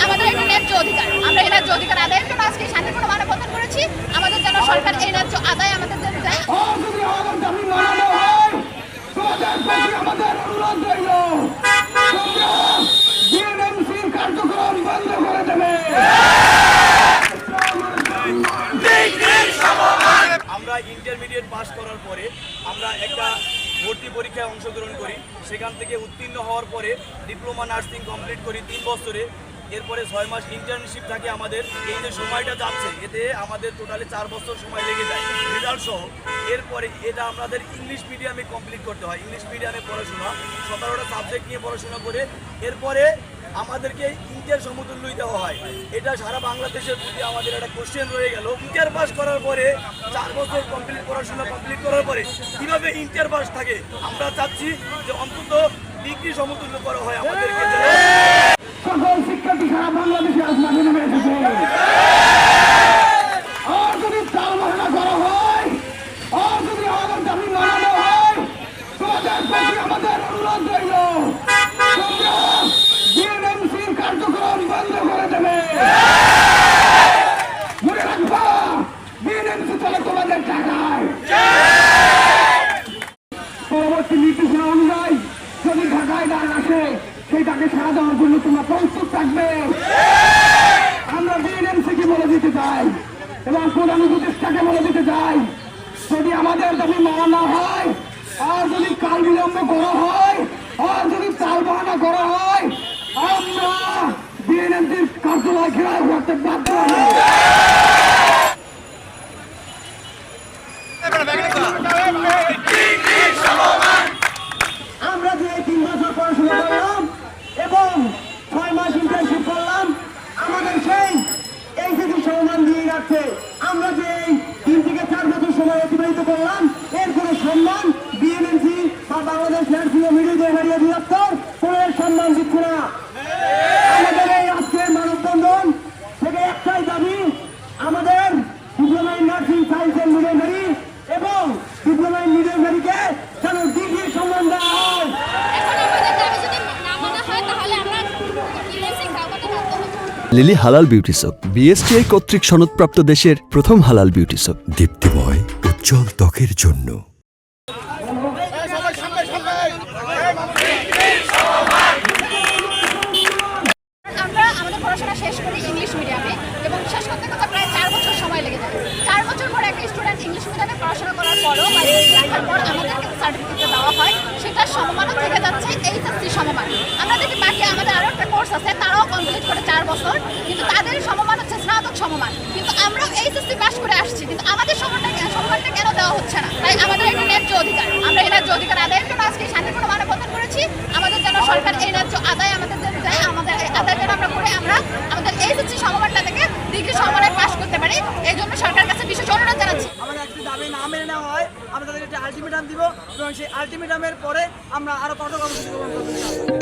আমাদের এটা ন্যায্য অধিকার, আমরা এই ন্যায্য অধিকার আদায়ের জন্য আজকে শান্তিপূর্ণ মানববন্ধন করেছি। আমাদের যেন সরকার এই ন্যায্য আদায় আমাদের জন্য দেয়। আমরা ইন্টারমিডিয়েট পাস করার পরে আমরা একটা ভর্তি পরীক্ষায় অংশগ্রহণ করি, সেখান থেকে উত্তীর্ণ হওয়ার পরে ডিপ্লোমা নার্সিং কমপ্লিট করি 3 বছরে। এরপরে 6 মাস ইন্টার্নশিপ থাকে আমাদের। এই যে সময়টা যাচ্ছে এতে আমাদের টোটালি 4 বছর সময় লেগে যায় রেজাল্ট সহ। এরপরে এটা আমাদের ইংলিশ মিডিয়ামে কমপ্লিট করতে হয়। ইংলিশ মিডিয়ামে পড়াশোনা 17টা সাবজেক্ট নিয়ে পড়াশোনা করে এরপরে আমাদেরকে ইন্টার সমতুল্য দেওয়া হয়। এটা সারা বাংলাদেশের প্রতি আমাদের একটা কোশ্চেন রয়ে গেল। ইন্টার পাস করার পরে 4 বছর পড়াশোনা কমপ্লিট করার পরে কিভাবে ইন্টার পাস থাকে, আমরা চাচ্ছি যে অন্তত ডিগ্রি সমতুল্য করা হয় আমাদেরকে। সকল শিক্ষার্থী সারা বাংলাদেশে আজ মাঠে নেমে এসেছে। আর যদি তাল মানা করা হয়, আর যদি আমাদের দাবি মানানো হয়, তোমাদের প্রতি আমাদের অনুরোধ রইল, তোমরা বিএনএমসির কার্যক্রম বন্ধ করে দেবে। মনে রাখবা, বিএনএমসি চলে তোমাদের টাকায়। পরবর্তী নির্দেশনা অনুযায়ী যদি ঢাকায় ডাক আসে, সেই ডাকে সাড়া দেওয়ার জন্য তোমরা প্রস্তুত থাকবে। আমরা বিএনএমসিকে বলে দিতে চাই এবং প্রধান উপদেষ্টাকে বলে দিতে চাই, যদি আমাদের দাবি মানা হয়, আর যদি কাল বিলম্ব করা হয়, আর যদি চাল বাহানা করা হয়, আমরা বিএনএমসির কার্যালয় ঘেরাও করতে বাধ্য হব। আমরা যে 3 বছর পড়াশোনা করলাম এবং 6 মাস ইন্টার্নশিপ করলাম, আমাদের সেই এইচএসসি সম্মান দিয়ে রাখছে। আমরা যে 3 থেকে 4 বছর সময় অতিবাহিত করলাম, এর কোনো সম্মান বিএনএমসি বা বাংলাদেশ নার্সিং ও মিডওয়াইফারি অধিদপ্তর কোনো সম্মান দিচ্ছে না। আমাদের এই আজকের মানববন্ধন থেকে একটাই দাবি, আমাদের diploma in nursing science and midwifery এবং ডিপ্লোমা ইন মিডওয়াইফারিকে যেন ডিগ্রির সম্মান দেওয়া হয়। লিলি হালাল বিউটি সোপ, বিএসটিআই কর্তৃক সনদপ্রাপ্ত দেশের প্রথম হালাল বিউটি সোপ, দীপ্তিময় উজ্জ্বল ত্বকের জন্য। আমরা আমাদের পড়াশোনা শেষ করি ইংলিশ মিডিয়ামে এবং শেষ করতে করতে প্রায় 4 বছর সময় লেগে যায়। 4 বছর পর একটা স্টুডেন্ট ইংলিশ মিডিয়ামে পড়াশোনা করার পরও বা লেখার পর আমাদেরকে সার্টিফিকেট দেওয়া হয়, সেটা সমমানও থেকে যাচ্ছে এইচএসসি সমমান। আমরা দেখি বাকি আমাদের আরও একটা কোর্স আছে, তারাও কমপ্লিট করে 4 বছর, কিন্তু তাদের সমমান হচ্ছে স্নাতক সমমান। কিন্তু আমরা এইচএসসি পাস করে আসছি, কিন্তু আমাদের সমমানটা কেন দেওয়া হচ্ছে না? তাই আমাদের এটা ন্যায্য অধিকার, আমরা এই ন্যায্য অধিকার আদায়ের জন্য আজকে শান্তিপূর্ণ মানববন্ধন করেছি। আমাদের যেন সরকার এই ন্যায্য আদায় আমাদের জন্য দেয়, আমাদের আদায় যেন আমরা করে আমরা আমাদের এইচএসসি সমমানটা থেকে ডিগ্রি সমমানে পাস করতে পারি। এই জন্য সরকারের কাছে বিশেষ অনুরোধ জানাচ্ছি। আমাদের একটি দাবি না মেনে নেওয়া হয়, আমরা তাদের একটা আলটিমেটাম দিব এবং সেই আলটিমেটামের পরে আমরা আরো কঠোর কর্মসূচি গ্রহণ করব।